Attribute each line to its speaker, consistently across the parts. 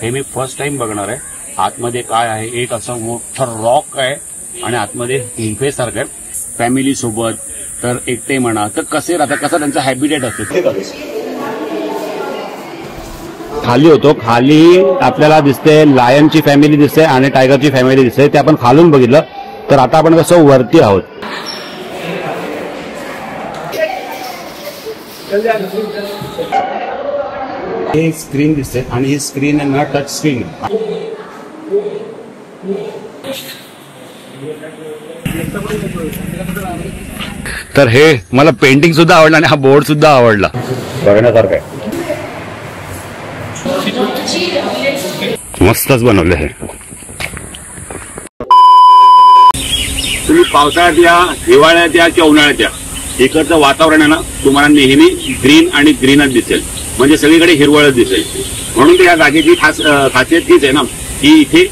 Speaker 1: हे मी first time बघणार आहे. आतमध्ये काय आहे, एक असं मोठं रॉक आहे आणि आतमध्ये गुंफे सारखं आहे. फॅमिली सोबत तर एकटे म्हणा तर कसे राहतात, कसा त्यांचा हॅबिटेट असतो. खाली होतो, खाली आपल्याला दिसते लायनची फॅमिली दिसते आणि टायगरची फॅमिली दिसते. ते आपण खालून बघितलं. तर आता आपण कसं वरती आहोत. हे स्क्रीन दिसते आणि ही स्क्रीन आहे ना टच स्क्रीन. तर हे मला पेंटिंग सुद्धा आवडलं आणि हा बोर्ड सुद्धा आवडला. बघण्यासारखं आहे, मस्तच बनवलं हे. तुम्ही पावसाळ्यात या, हिवाळ्यात या किंवा उन्हाळ्यात या, इकडचं वातावरण आहे ना तुम्हाला नेहमी ग्रीन आणि ग्रीनच दिसेल. म्हणजे सगळीकडे हिरवळच दिसेल. म्हणून या जागेची खासियत तीच आहे ना की इथे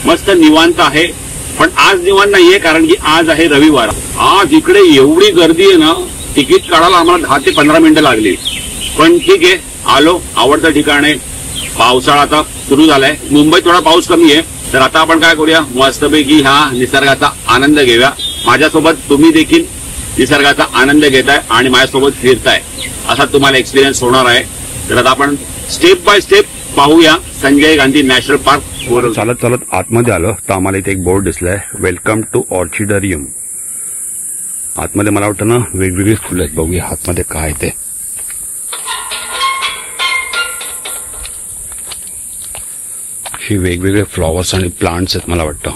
Speaker 1: मस्त निवांत आहे. पण आज निवांत नाहीये कारण की आज आहे रविवार. आज इकडे एवढी गर्दी आहे ना, तिकीट काढायला आम्हाला 10 ते 15 मिनिटं लागली. पण ठीक आहे, आलो. आवडतं ठिकाण आहे. पावसाळा आता सुरू झालाय. मुंबईत थोडा पाऊस कमी आहे. तर आता आपण काय करूया, मस्तपैकी हा निसर्गाचा आनंद घेऊया. माझ्यासोबत तुम्ही देखील निसर्गाचा आनंद घेताय आणि माझ्यासोबत फिरताय असा तुम्हाला एक्सपिरियन्स होणार आहे. तर आता आपण स्टेप बाय स्टेप पाहूया संजय गांधी नॅशनल पार्क. चालत चालत आतमध्ये आलो तर आम्हाला इथे एक बोर्ड दिसलाय, वेलकम टू ऑर्चिडरियम. आतमध्ये मला वाटतं ना वेगवेगळी फुलं आहेत. बघूया आतमध्ये काय ते. ही वेगवेगळे फ्लॉवर्स आणि प्लांट्स आहेत मला वाटतं.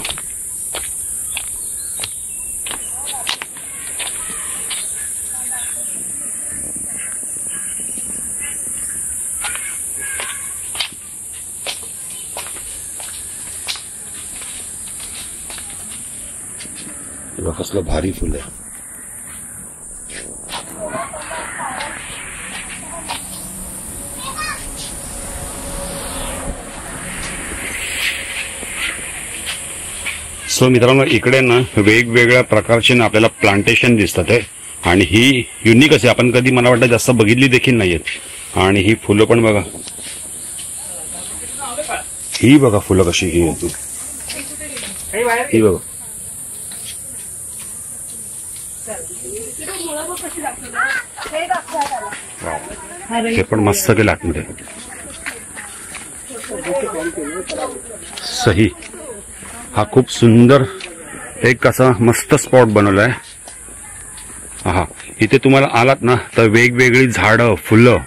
Speaker 1: कसलं भारी फुल आहे. सो मित्रांनो, इकडे ना वेगवेगळ्या प्रकारचे ना आपल्याला प्लांटेशन दिसतात आहे आणि ही युनिक असे आपण कधी मला वाटतं जास्त बघितली देखील नाहीयेत. आणि ही फुलं पण बघा, ही बघा फुलं कशी ही होती, ही बघा. हे पण मस्त केलं आतमध्ये. सही. हा खूप सुंदर एक असा मस्त स्पॉट बनवलाय. हा इथे तुम्हाला आलात ना तर वेगवेगळी झाडं, फुलं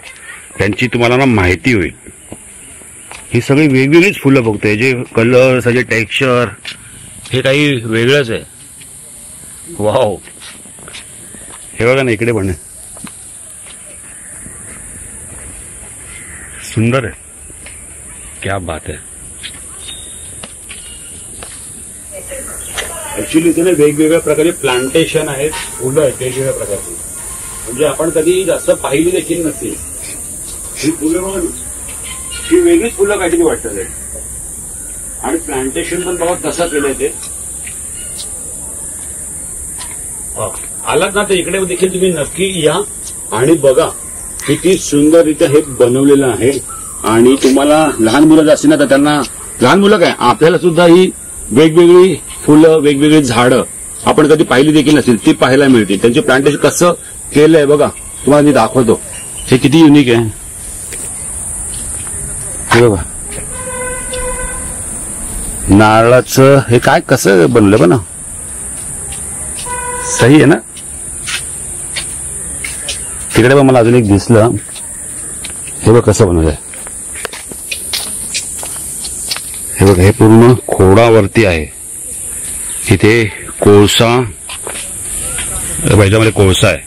Speaker 1: त्यांची तुम्हाला ना माहिती होईल. ही सगळी वेगवेगळीच फुलं बघते. जे कलर, जे टेक्स्चर, हे काही वेगळंच आहे. वाव, हे बघा ना इकडे पण सुंदर आहे. क्या बात है. ऍक्च्युली इथे वेगवेगळ्या प्रकारे प्लांटेशन आहेत, फुलं आहेत वेगवेगळ्या प्रकारची. म्हणजे आपण कधी जास्त पाहिली देखील नसतील. ही फुलं बघा, ही वेगळीच फुलं काहीतरी वाटतात. आणि प्लांटेशन पण बघा कसं केलंय ते. आलात ना तर इकडे देखील तुम्ही नक्की या आणि बघा किती सुंदररित्या हे बनवलेलं आहे. आणि तुम्हाला लहान मुलं जर असतील ना तर त्यांना, लहान मुलं काय आपल्याला सुद्धा ही वेगवेगळी फुलं, वेगवेगळी झाडं आपण कधी पाहिली देखील नसतील ती पाहायला मिळतील. त्यांचे प्लांटेशन कसं केलंय बघा, तुम्हाला मी दाखवतो. हे किती युनिक आहे हे बघा. नारळाचं हे काय कसं बनलं बघा ना, सही आहे ना. तिकडे पण मला अजून एक दिसलं, हे बघ कसं बनवलंय. हे बघा, हे पूर्ण खोडावरती आहे. इथे कोळसा, याच्यामध्ये कोळसा आहे.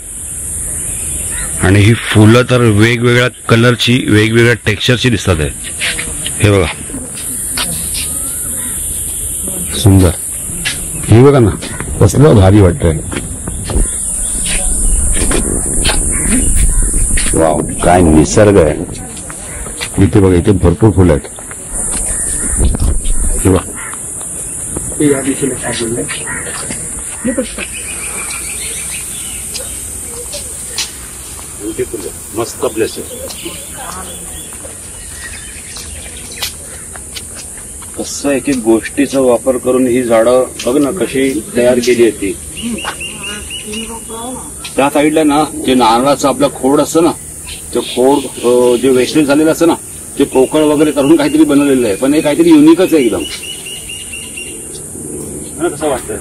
Speaker 1: आणि ही फुलं तर वेगवेगळ्या कलरची, वेगवेगळ्या टेक्स्चरची दिसतात आहे. हे बघा सुंदर. हे बघा ना कसलं भारी वाटतंय. वाव, काय निसर्ग आहे इथे बघा. इथे भरपूर फुलं आहेत. हे बघा, मस्त प्लेस आहे. कसं एक एक गोष्टीचा वापर करून ही झाडं बघ ना कशी तयार केली आहे ती. त्या साईडला ना जे नारळाचं आपलं खोड असतं ना, ते खोड जे वेस्टेज झालेलं असतं ना, ते पोकळ वगैरे करून काहीतरी बनवलेलं आहे. पण हे काहीतरी युनिकच आहे एकदम. कसं वाटतं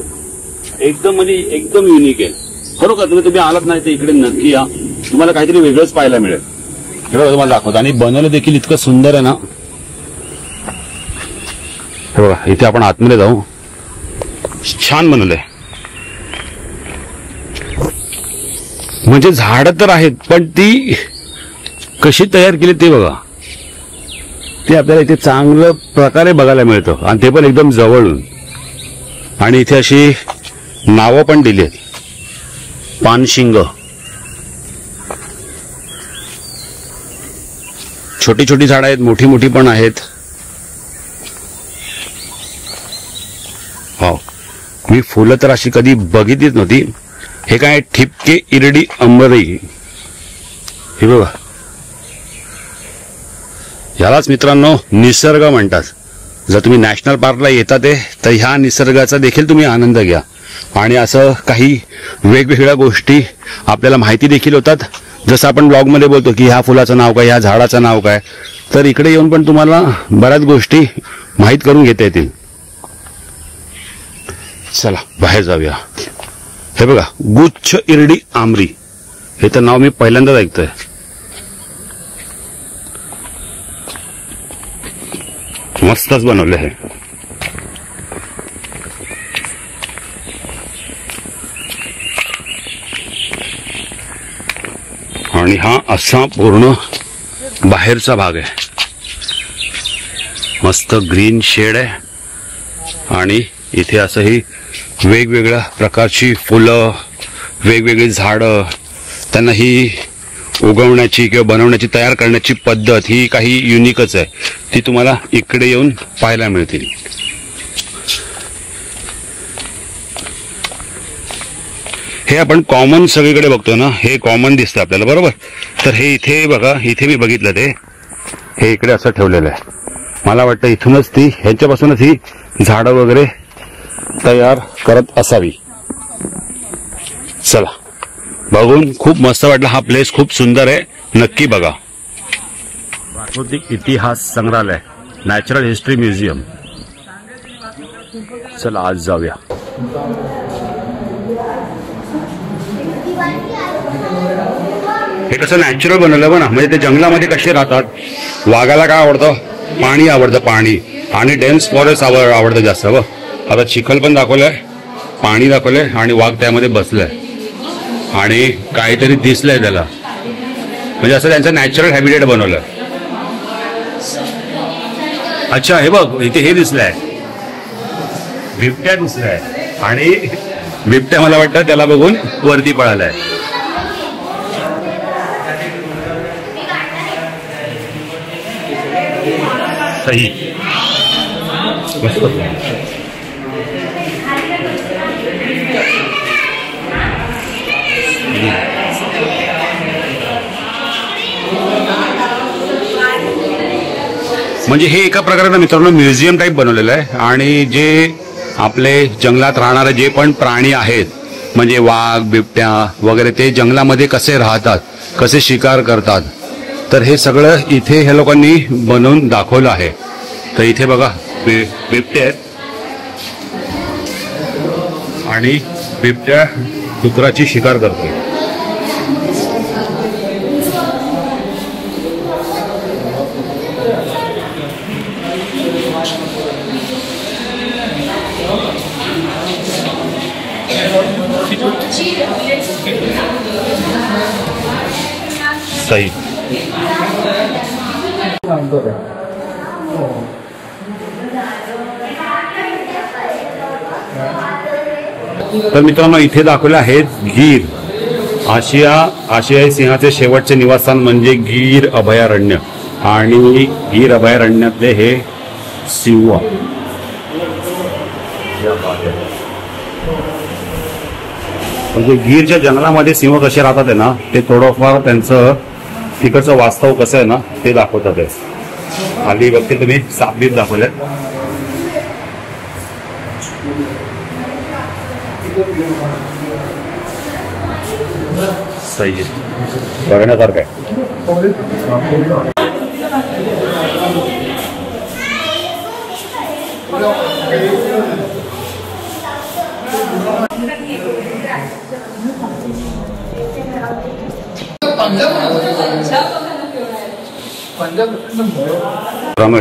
Speaker 1: एकदम म्हणजे एकदम युनिक आहे खरोखर. तुम्ही आलात नाही तर इकडे नक्की या, तुम्हाला काहीतरी वेगळंच पाहायला मिळेल. हे बघा तुम्हाला दाखवतो. आणि बनवलं देखील इतकं सुंदर आहे ना. हे बघा इथे आपण आतमध्ये जाऊ. छान बनवलंय. म्हणजे झाडं तर आहेत पण ती कशी तयार केली ते बघा. ते आपल्याला इथे चांगलं प्रकारे बघायला मिळतं आणि ते पण एकदम जवळून. आणि इथे अशी नावं पण दिली आहेत. पानशिंग, छोटी छोटी झाडं आहेत, मोठी मोठी पण आहेत. हो, मी फुलं तर अशी कधी बघितलीच नव्हती. हे काय ठिपके इरडी अंबरई. हे बघा, यालाच मित्रांनो निसर्ग म्हणतात. जर तुम्ही नॅशनल पार्कला येता तर ह्या निसर्गाचा देखील तुम्ही आनंद घ्या. आणि असं काही वेगवेगळ्या गोष्टी आपल्याला माहिती देखील होतात. जसं आपण ब्लॉगमध्ये बोलतो की ह्या फुलाचं नाव काय, ह्या झाडाचं नाव काय, तर इकडे येऊन पण तुम्हाला बऱ्याच गोष्टी माहीत करून घेता येतील. चला बाहेर जाऊया. हे बघा, गुच्छ इरडी आमरी, हे तर नाव मी पहिल्यांदाच ऐकतोय. मस्तच बनवले हे. आणि हा असा पूर्ण बाहेरचा भाग आहे. मस्त ग्रीन शेड आहे आणि इथे असं ही वेगवेगळ्या प्रकारची फुलं, वेगवेगळी झाडं, त्यांना ही उगवण्याची किंवा बनवण्याची, तयार करण्याची पद्धत ही काही युनिकच आहे. ती तुम्हाला इकडे येऊन पाहायला मिळतील. हे आपण कॉमन सगळीकडे बघतो ना, हे कॉमन दिसतं आपल्याला बरोबर. तर हे इथे बघा, इथे मी बघितलं ते हे इकडे असं ठेवलेलं आहे. मला वाटतं इथूनच ती, ह्याच्यापासूनच ही झाडं वगैरे तयार करत असावी. चला, बघून खूप मस्त वाटलं. हा प्लेस खूप सुंदर आहे, नक्की बघा. प्राकृतिक इतिहास संग्रहालय, नॅचरल हिस्ट्री म्युझियम. चला आज जाऊया. हे कसं नॅचरल बनवलं बघा ना, म्हणजे ते जंगलामध्ये कसे राहतात. वाघाला काय आवडतं? पाणी आवडतं, पाणी. आणि डेन्स फॉरेस्ट आवडतं जास्त. बघ आता चिखल पण दाखवलंय, पाणी दाखवलंय आणि वाघ त्यामध्ये बसलाय आणि काहीतरी दिसलंय त्याला. म्हणजे असं त्यांचं नॅचरल हॅबिटेट बनवलं. अच्छा, हे बघ इथे हे दिसलंय, बिबट्या दिसलाय आणि बिबट्या मला वाटतं त्याला बघून वरती पळालाय. सही. म्हणजे हे एका प्रकारे मित्रांनो म्युझियम टाईप बनवलेलं आहे. आणि जे आपले जंगलात राहणारे जे पण प्राणी आहेत, म्हणजे वाघ, बिबट्या वगैरे, ते जंगलामध्ये कसे राहतात, कसे शिकार करतात, तर हे सगळं इथे ह्या लोकांनी बनवून दाखवलं आहे. तर इथे बघा बिबटे आहेत आणि बिबट्या डुकराची शिकार करतोय. सही. तर मित्रांनो इथे दाखवले आहेत गीर. आशियाई सिंहाचे शेवटचे निवासस्थान म्हणजे गीर अभयारण्य. आणि गीर अभयारण्यातले हे सिंह. म्हणजे गीरच्या जंगलामध्ये सिंह कसे राहतात आहे ना, ते थोडंफार त्यांचं तिकडचं वास्तव कसं आहे ना ते दाखवतात. खाली बघते तुम्ही सापबीप दाखवल्यात. सही आहे, बघण्यासारखं आहे.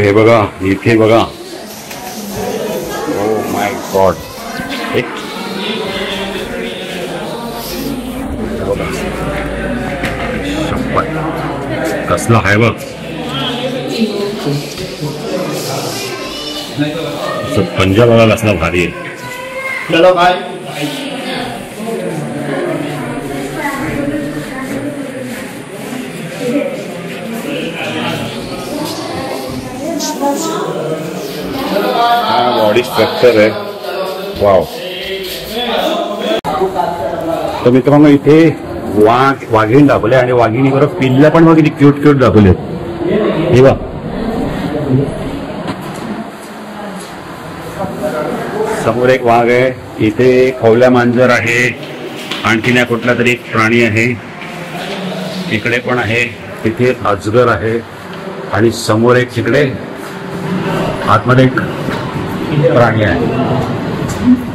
Speaker 1: हे बघा, इथे बघा. ओ माय गॉड, कसला आहे बघ. पंजा बघा कसला भारी आहे. बॉडी स्ट्रक्चर आहे. वाव. तर मित्रांनो इथे वाघीण दाखवले आणि वाघिणीवर पिल्ल्या पण बघ किती क्यूट क्यूट दाखवले. हे बघ, समोर एक वाघ आहे, इथे खवल्या मांजर आहे, आणखीन या कुठला तरी एक प्राणी आहे, इकडे पण आहे, तिथे अजगर आहे आणि समोर एक तिकडे आतमध्ये एक प्राणी आहे.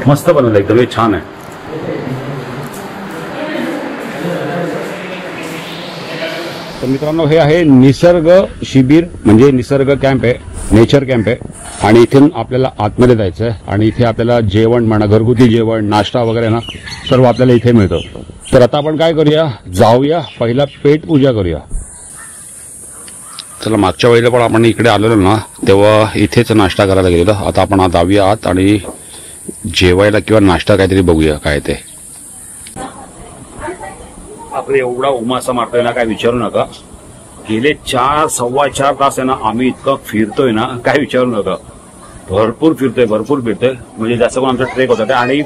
Speaker 1: मस्त बनवलं, एकदम छान आहे. तर मित्रांनो हे आहे निसर्ग शिबिर, म्हणजे निसर्ग कॅम्प आहे, नेचर कॅम्प आहे. आणि इथून आपल्याला आतमध्ये जायचं आहे आणि इथे आपल्याला जेवण म्हणा, घरगुती जेवण, नाश्ता वगैरे ना सर्व आपल्याला इथे मिळतं. तर आता आपण काय करूया, जाऊया पहिला पेट पूजा करूया. चला, मागच्या वेळेला पण आपण इकडे आलेलो ना तेव्हा इथेच नाश्ता करायला गेलेलो. आता आपण जाऊया आत आणि जेवायला किंवा नाश्ता काहीतरी बघूया काय ते. आपले एवढा उमासा मारतोय ना काय विचारू नका. गेले 4-4.25 तास आहे ना आम्ही इतकं फिरतोय ना काय विचारू नका. भरपूर फिरतोय म्हणजे जास्त करून आमचा ट्रेक होता. आणि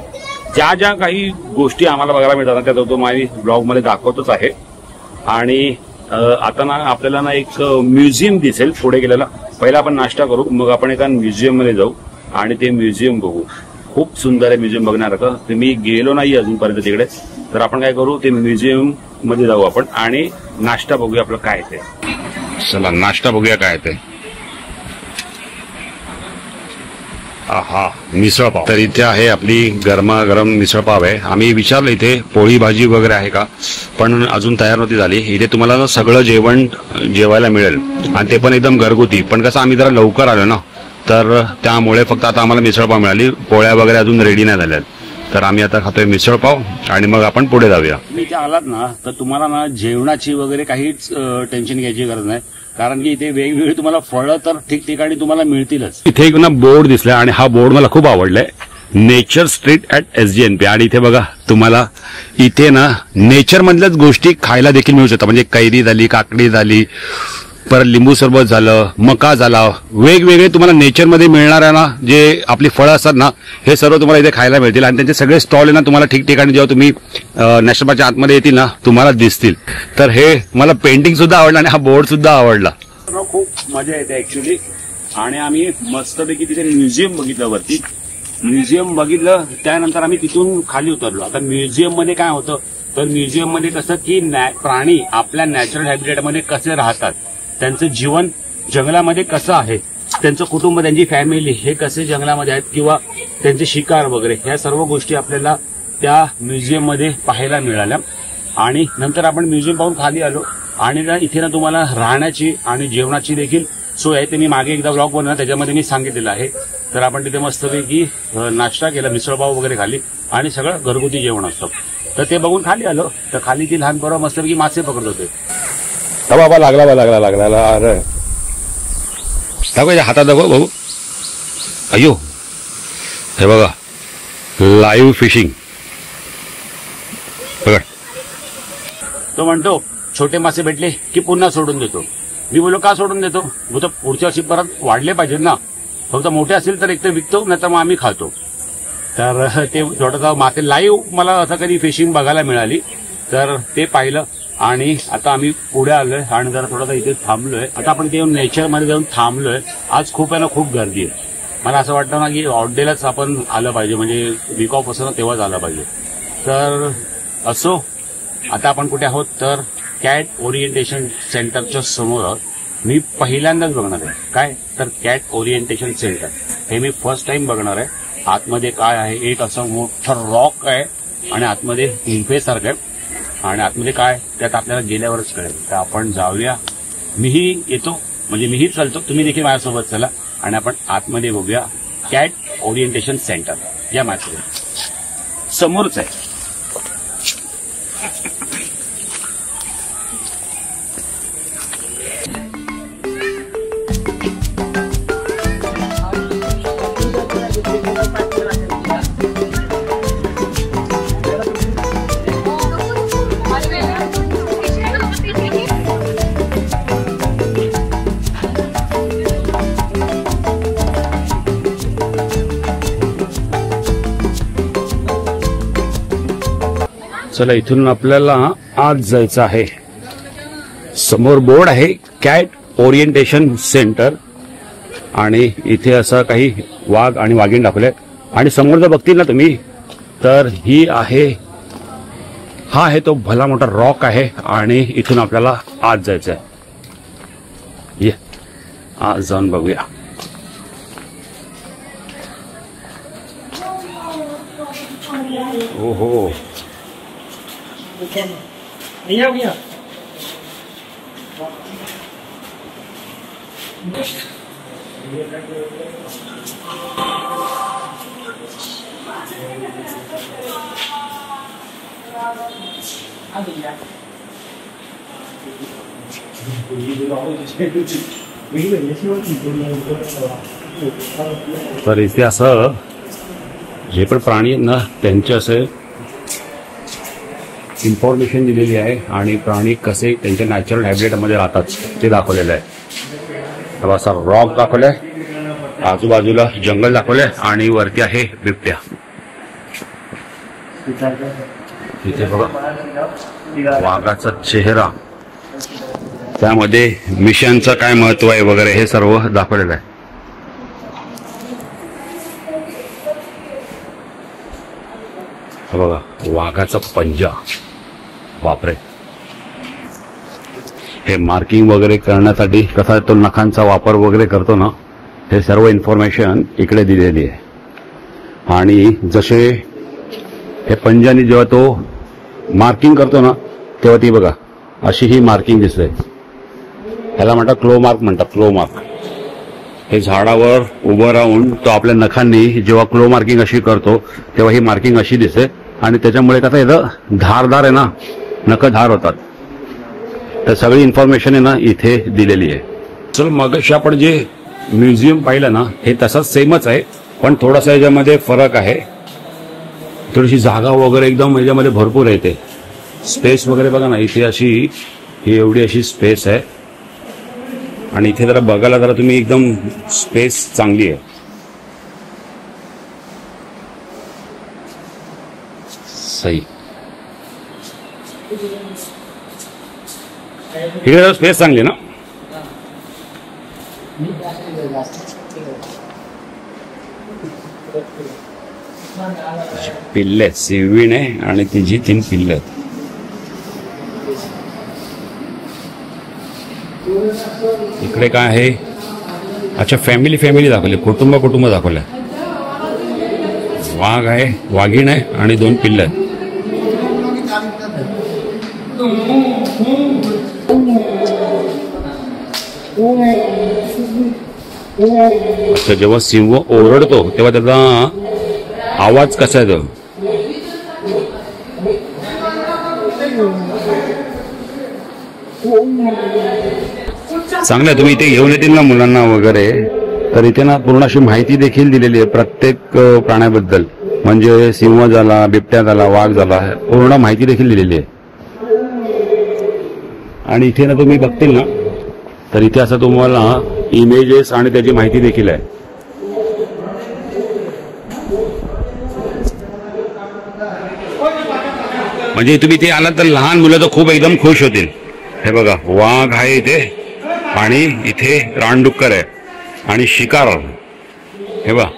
Speaker 1: ज्या ज्या काही गोष्टी आम्हाला बघायला मिळतात त्या तो माझी ब्लॉग मध्ये दाखवतोच आहे. आणि आता ना आपल्याला ना एक म्युझियम दिसेल पुढे गेलेला. पहिला आपण नाश्ता करू, मग आपण एका म्युझियम मध्ये जाऊ आणि ते म्युझियम बघू. खूप सुंदर आहे म्युझियम बघण्यासारखं. तर मी गेलो नाही अजूनपर्यंत तिकडे. तर आपण काय करू, ते म्युझियम मध्ये जाऊ आपण आणि नाश्ता बघूया आपलं काय ते. चला नाश्ता बघूया काय ते. आहा, मिसळपाव. तर इथे आहे आपली गरमागरम मिसळपाव आहे. आम्ही विचारलं इथे पोळी भाजी वगैरे आहे का, पण अजून तयार नव्हती झाली. इथे तुम्हाला सगळं जेवण जेवायला मिळेल आणि ते पण एकदम घरगुती. पण कसं आम्ही जरा लवकर आलो ना तर त्यामुळे फक्त आता आम्हाला मिसळपाव मिळाली. पोळ्या वगैरे अजून रेडी नाही झाल्यात. तर आम्ही आता खातोय मिसळपाव आणि मग आपण पुढे जाऊया. तुम्ही इथे आलात ना तर तुम्हाला ना जेवणाची वगैरे काहीच टेन्शन घ्यायची गरज नाही. कारण की इथे वेगवेगळी तुम्हाला फळं तर ठिकठिकाणी तुम्हाला मिळतीलच. इथे एक ना बोर्ड दिसलाय आणि हा बोर्ड मला खूप आवडलाय, नेचर स्ट्रीट ऍट SGNP. आणि इथे बघा तुम्हाला इथे ना नेचर मधल्याच गोष्टी खायला देखील मिळू शकतात. म्हणजे कैरी झाली, काकडी झाली, परत लिंबू सरबत झालं, मका झाला, वेगवेगळे तुम्हाला नेचरमध्ये मिळणाऱ्या ना जे आपली फळं असतात ना हे सर्व तुम्हाला इथे खायला मिळतील. आणि त्यांचे सगळे स्टॉल आहे ना तुम्हाला ठिकठिकाणी जेव्हा तुम्ही नॅशनल पार्कच्या आतमध्ये येतील ना तुम्हाला दिसतील. तर हे मला पेंटिंग सुद्धा आवडलं आणि हा बोर्ड सुद्धा आवडला. खूप मजा येते ऍक्च्युली. आणि आम्ही मस्तपैकी तिथे म्युझियम बघितलं. वरती म्युझियम बघितलं, त्यानंतर आम्ही तिथून खाली उतरलो. आता म्युझियम मध्ये काय होतं, तर म्युझियम मध्ये कसं की प्राणी आपल्या नॅचरल हॅबिटेटमध्ये कसे राहतात, त्यांचं जीवन जंगलामध्ये कसं आहे, त्यांचं कुटुंब, त्यांची फॅमिली हे कसे जंगलामध्ये आहेत किंवा त्यांचे शिकार वगैरे ह्या सर्व गोष्टी आपल्याला त्या म्युझियम मध्ये पाहायला मिळाल्या. आणि नंतर आपण म्युझियम पाहून खाली आलो आणि इथे ना तुम्हाला राहण्याची आणि जेवणाची देखील सोय आहे. ते मी मागे एकदा व्लॉग बनवला त्याच्यामध्ये मी सांगितलेलं आहे. तर आपण तिथे मस्तपैकी नाश्ता केला, मिसळपाव वगैरे खाली आणि सगळं घरगुती जेवण असतं. तर ते बघून खाली आलो तर खाली ती लहान पोरं मस्तपैकी मासे पकडत होते. बाबा लागला अरे दाखव हातात, दाखव भाऊ. अयो हे बघा लाईव्ह फिशिंग. बघा तो म्हणतो छोटे मासे भेटले की पुन्हा सोडून देतो. मी बोललो का सोडून देतो, तो पुढच्या वर्षी परत वाढले पाहिजेत ना. फक्त मोठे असेल तर एक तर विकतो नाही तर मग आम्ही खातो. तर ते छोटासा मासे लाईव्ह मला असं कधी फिशिंग बघायला मिळाली तर ते पाहिलं. आणि आता आम्ही पुढे आलोय आणि जरा थोडासा इथे थांबलोय. आता आपण इथे येऊन नेचरमध्ये जाऊन थांबलोय. आज खूप आहे ना खूप गर्दी आहे. मला असं वाटतं ना की ऑर्डेलाच आपण आलं पाहिजे, म्हणजे वीक ऑफ असं ना तेव्हाच आलं पाहिजे. तर असो, आता आपण कुठे आहोत तर कॅट ओरिएंटेशन सेंटरच्या समोर मी पहिल्यांदाच बघणार आहे. काय तर कॅट ओरिएंटेशन सेंटर हे मी फर्स्ट टाइम बघणार आहे. आतमध्ये काय आहे, एक असं मोठं रॉक आहे आणि आतमध्ये गुंफे सारखं आहे आणि आतमध्ये काय त्यात आपल्याला गेल्यावरच कळेल. तर आपण जाऊया, मीही येतो, म्हणजे मीही चालतो, तुम्ही देखील माझ्यासोबत चला आणि आपण आतमध्ये बघूया कॅट ओरिएंटेशन सेंटर. या माझ्यासोबत समोरच आहे. चला, इथून आपल्याला आज जायचं आहे. समोर बोर्ड आहे कॅट ओरिएंटेशन सेंटर आणि इथे असं काही वाघ आणि वाघीण दाखवले आणि समोर जर बघतील ना तुम्ही तर हा आहे तो भला मोठा रॉक आहे आणि इथून आपल्याला आज जायचं आहे. ये आज जाऊन बघूया. ओहो, तर इथे असं जे पण प्राणी आहेत ना त्यांचे असे इन्फॉर्मेशन दिलेली आहे आणि प्राणी कसे त्यांच्या नॅचरल हॅबिटेटमध्ये राहतात ते दाखवलेलं आहे. तर असा रॉक दाखवलाय, आजूबाजूला जंगल दाखवलंय आणि वरती आहे बिबट्या. इथे बघा वाघाचा चेहरा, त्यामध्ये मिशनचं काय महत्व आहे वगैरे हे सर्व दाखवलेलं आहे. बघा वाघाचा पंजा, बापरे. हे मार्किंग वगैरे करण्यासाठी कसा तो नखांचा वापर वगैरे करतो ना, हे सर्व इन्फॉर्मेशन इकडे दिलेली आहे. आणि जसे हे पंजानी जेव्हा तो मार्किंग करतो ना तेव्हा ती बघा अशी ही मार्किंग दिसते. ह्याला म्हणतात क्लो मार्क, म्हणतात क्लो मार्क. हे झाडावर उभं राहून तो आपल्या नखांनी जेव्हा क्लो मार्किंग अशी करतो तेव्हा ही मार्किंग अशी दिसते आणि त्याच्यामुळे कसं येतं धारदार आहे ना, नख धार होतात. तर सगळी इन्फॉर्मेशन आहे ना इथे दिलेली आहे. चल, मगाशी आपण जे म्युझियम पाहिलं ना हे तसंच सेमच आहे, पण थोडासा याच्यामध्ये फरक आहे. थोडीशी जागा वगैरे एकदम याच्यामध्ये भरपूर येते. स्पेस वगैरे बघा ना, इथे अशी ही एवढी अशी स्पेस आहे आणि इथे जरा बघायला जरा तुम्ही एकदम स्पेस चांगली आहे. सही, इकडे जरा स्पेस चांगली ना. पिल्ले आहेत, सिव्हिण आहे आणि तिची 3 पिल्ले आहेत. इकडे काय आहे, अच्छा फॅमिली दाखवले, कुटुंब दाखवलंय. वाघ आहे, वाघीण आहे आणि 2 पिल्ले आहेत. अच्छा, जेव्हा सिंह ओरडतो तेव्हा त्याचा आवाज कसा येतो. चांगलं, तुम्ही इथे घेऊन येतील ना मुलांना वगैरे तर इथे ना पूर्ण अशी माहिती देखील दिलेली आहे प्रत्येक प्राण्याबद्दल. म्हणजे सिंह झाला, बिबट्या झाला, वाघ झाला, पूर्ण माहिती देखील दिलेली आहे. आणि इथे ना तुम्ही बघतील ना तर इथे असं तुम्हाला इमेजेस आणि त्याची माहिती देखील आहे. म्हणजे तुम्ही इथे आलात तर लहान मुलं तर खूप एकदम खुश होतील. हे बघा वाघ आहे इथे आणि इथे रानडुक्कर आहे आणि शिकार. हे बघा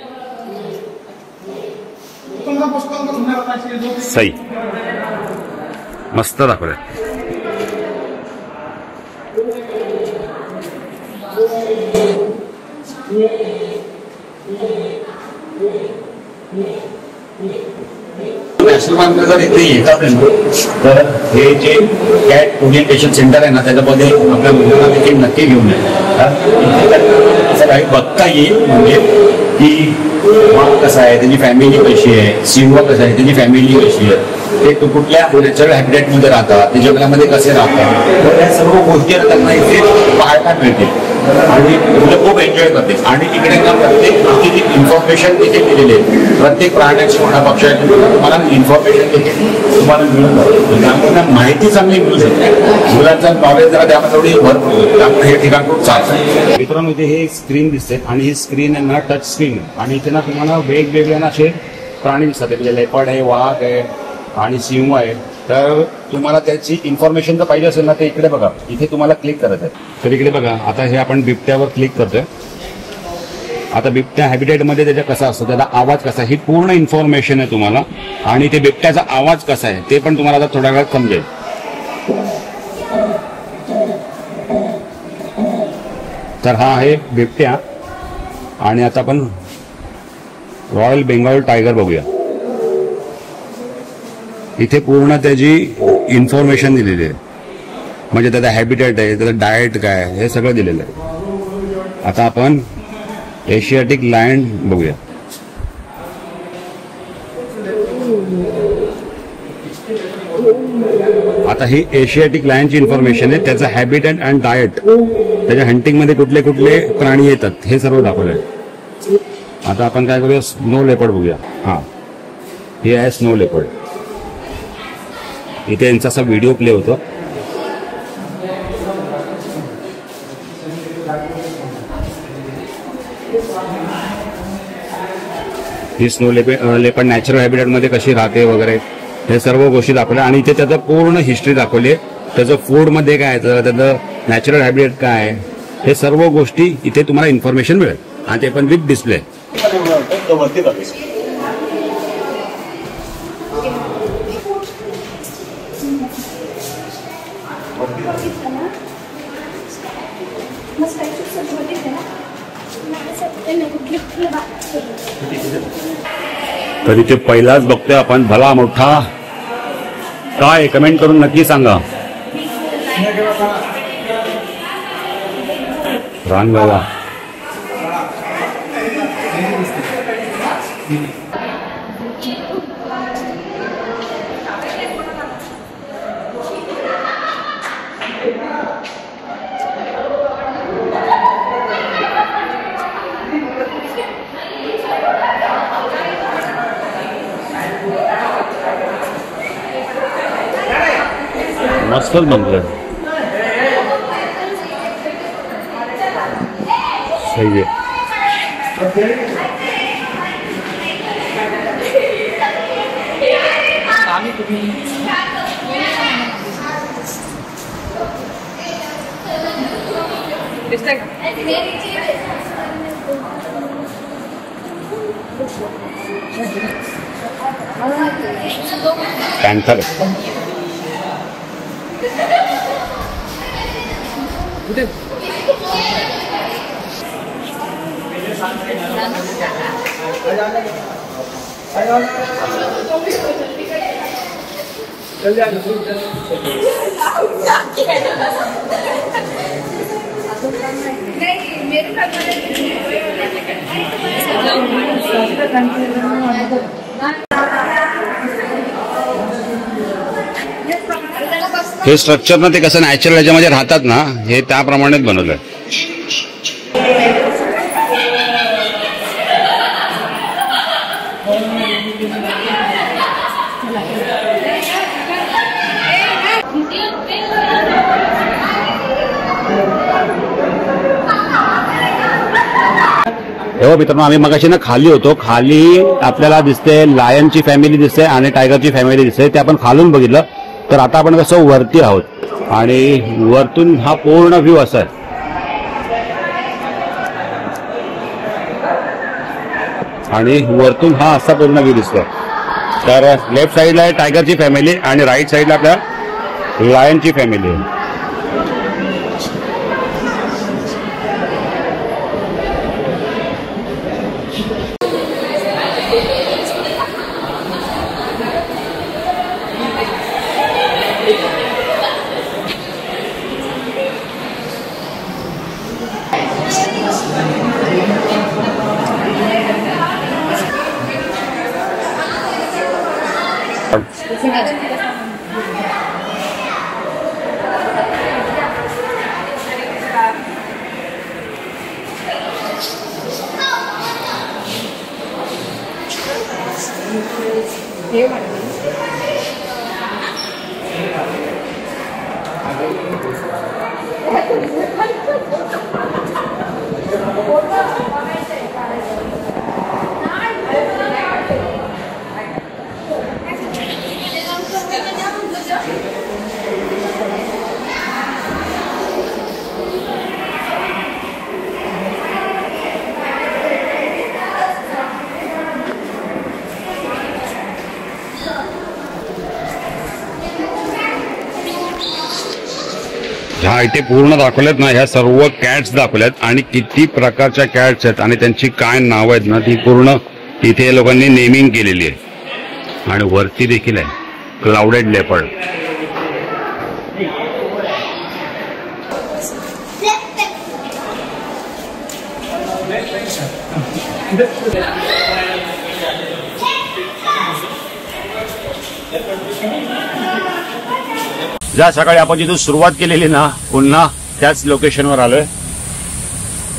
Speaker 1: सई मस्त दाखवलंय.
Speaker 2: नॅशनल पार्क जर इथे येतात तर हे जे कॅट ओरिएंटेशन सेंटर आहे ना त्याच्यामध्ये आपल्या मुलांना देखील नक्की घेऊन असं काही बघता येईल म्हणजे की वाघ कसा आहे, त्याची फॅमिली कशी आहे, सिंह कसा आहे, त्याची फॅमिली कशी आहे, ते कुठल्या नॅचरल हॅबिटेटमध्ये राहतात, ते जंगलामध्ये कसे राहतात, तर या सर्व गोष्टी त्यांना इथे पाहायला मिळतील आणि मुलं खूप एन्जॉय करतील. आणि इकडे ना प्रत्येक गोष्टीची इन्फॉर्मेशन देखील दिलेली आहे. प्रत्येक प्राण्याची म्हणा पक्षाची तुम्हाला इन्फॉर्मेशन देखील तुम्हाला मिळून जाते. त्यामुळे माहिती चांगली मिळू शकते. मुलांचा नॉलेज जरा त्यामध्ये थोडी भरपूर होते. त्यामुळे हे ठिकाण खूप चालतं.
Speaker 1: मित्रांनो इथे हे स्क्रीन दिसते आणि ही स्क्रीन आहे ना टच स्क्रीन आणि इथे ना तुम्हाला वेगवेगळे ना असे प्राणी दिसतात. म्हणजे लेपर्ड आहे, वाघ आहे आणि सिंह आहे. तर तुम्हाला त्याची इन्फॉर्मेशन जर पाहिजे असेल ना ते इकडे बघा, इथे तुम्हाला क्लिक करायचं आहे. तर इकडे बघा आता हे आपण बिबट्यावर क्लिक करतोय. आता बिबट्या हॅबिटेटमध्ये त्याचा कसा असतो, त्याचा आवाज कसा, ही पूर्ण इन्फॉर्मेशन आहे तुम्हाला. आणि ते बिबट्याचा आवाज कसा आहे ते पण तुम्हाला आता थोड्या वेळात समजेल. तर हा आहे बिबट्या आणि आता आपण रॉयल बेंगॉल टायगर बघूया. इथे पूर्ण त्याची इन्फॉर्मेशन दिलेली आहे. म्हणजे त्याचा हॅबिटेट आहे, त्याचा डाएट काय, हे सगळं दिलेलं आहे. आता आपण एशियाटिक लायन बघूया. आता ही एशियाटिक लायनची इन्फॉर्मेशन आहे. त्याचा हॅबिटेट अँड डाएट, त्याच्या हंटिंगमध्ये कुठले कुठले प्राणी येतात हे सर्व दाखवलंय. आता आपण काय करूया, स्नो लेपर्ड बघूया. हा हे आहे स्नो लेपर्ड. इथे यांचा असा व्हिडिओ प्ले होतो. ही स्नो लेपर्ड नॅचरल हॅबिटेटमध्ये कशी राहते वगैरे हे सर्व गोष्टी दाखवल्या. आणि इथे त्याचं पूर्ण हिस्ट्री दाखवली आहे. त्याचं फूडमध्ये काय आहे, त्याचं नॅचरल हॅबिटेट काय आहे, हे सर्व गोष्टी इथे तुम्हाला इन्फॉर्मेशन मिळेल. आणि ते पण विथ डिस्प्ले. तर इथे पहिलाच बघतोय आपण भला मोठा काय, कमेंट करून नक्की सांगा. रानगावा मस्तच बनतोय. सही आहे. पॅन्थर हे स्ट्रक्चर ना ते कसं नॅचरल याच्यामध्ये राहतात ना, हे त्याप्रमाणेच बनवलंय. हो मित्रांनो, आम्ही मगाशी ना खाली होतो. खाली आपल्याला दिसते लायनची फॅमिली दिसते आणि टायगरची फॅमिली दिसते. ते आपण खालून बघितलं. तर आता आपण कसं वरती आहोत आणि वरतून हा पूर्ण व्ह्यू असा आहे. आणि वरतून हा असा पूर्ण व्ह्यू दिसतोय. तर लेफ्ट साईडला आहे टायगरची फॅमिली आणि राईट साईडला आपल्या लायनची फॅमिली आहे. ह्या इथे पूर्ण दाखवल्यात ना, ह्या सर्व कॅट्स दाखवल्यात आणि किती प्रकारच्या कॅट्स आहेत आणि त्यांची काय नाव आहेत ना, ती पूर्ण इथे लोकांनी नेमिंग केलेली आहे. आणि वरती देखील आहे क्लाउडेड लेपर्ड. ज्या सकाळी आपण जिथून सुरुवात केलेली ना, पुन्हा त्याच लोकेशनवर आलोय.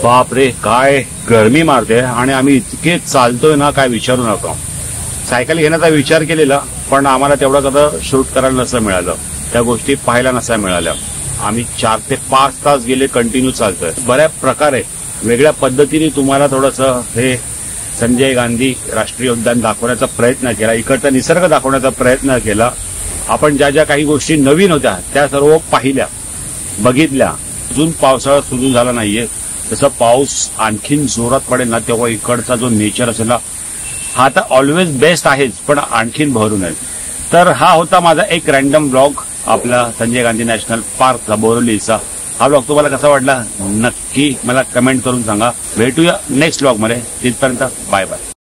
Speaker 1: बापरे काय गरमी मारते आणि आम्ही इतके चालतोय ना, काय विचारू नका. सायकल घेण्याचा विचार केलेला पण आम्हाला तेवढं कदा शूट करायला नसं मिळालं, त्या गोष्टी पाहायला नसा मिळाल्या. आम्ही 4 ते 5 तास गेले कंटिन्यू चालतोय. बऱ्याच प्रकारे वेगळ्या पद्धतीने तुम्हाला थोडंसं हे संजय गांधी राष्ट्रीय उद्यान दाखवण्याचा प्रयत्न केला, इकडचा निसर्ग दाखवण्याचा प्रयत्न केला. आपण ज्या ज्या काही गोष्टी नवीन होत्या त्या सर्व पाहिल्या, बघितल्या. अजून पावसाळा सुरू झाला नाहीये, तसं पाऊस आणखीन जोरात पडेल ना तेव्हा इकडचा जो नेचर असेल ना, हा तर ऑलवेज बेस्ट आहेच पण आणखीन भरून आहे. तर हा होता माझा एक रॅन्डम ब्लॉग आपला संजय गांधी नॅशनल पार्कचा बोरिवलीचा. हा ब्लॉग तुम्हाला कसा वाटला नक्की मला कमेंट करून सांगा. भेटूया नेक्स्ट ब्लॉग मध्ये. तिथपर्यंत बाय बाय.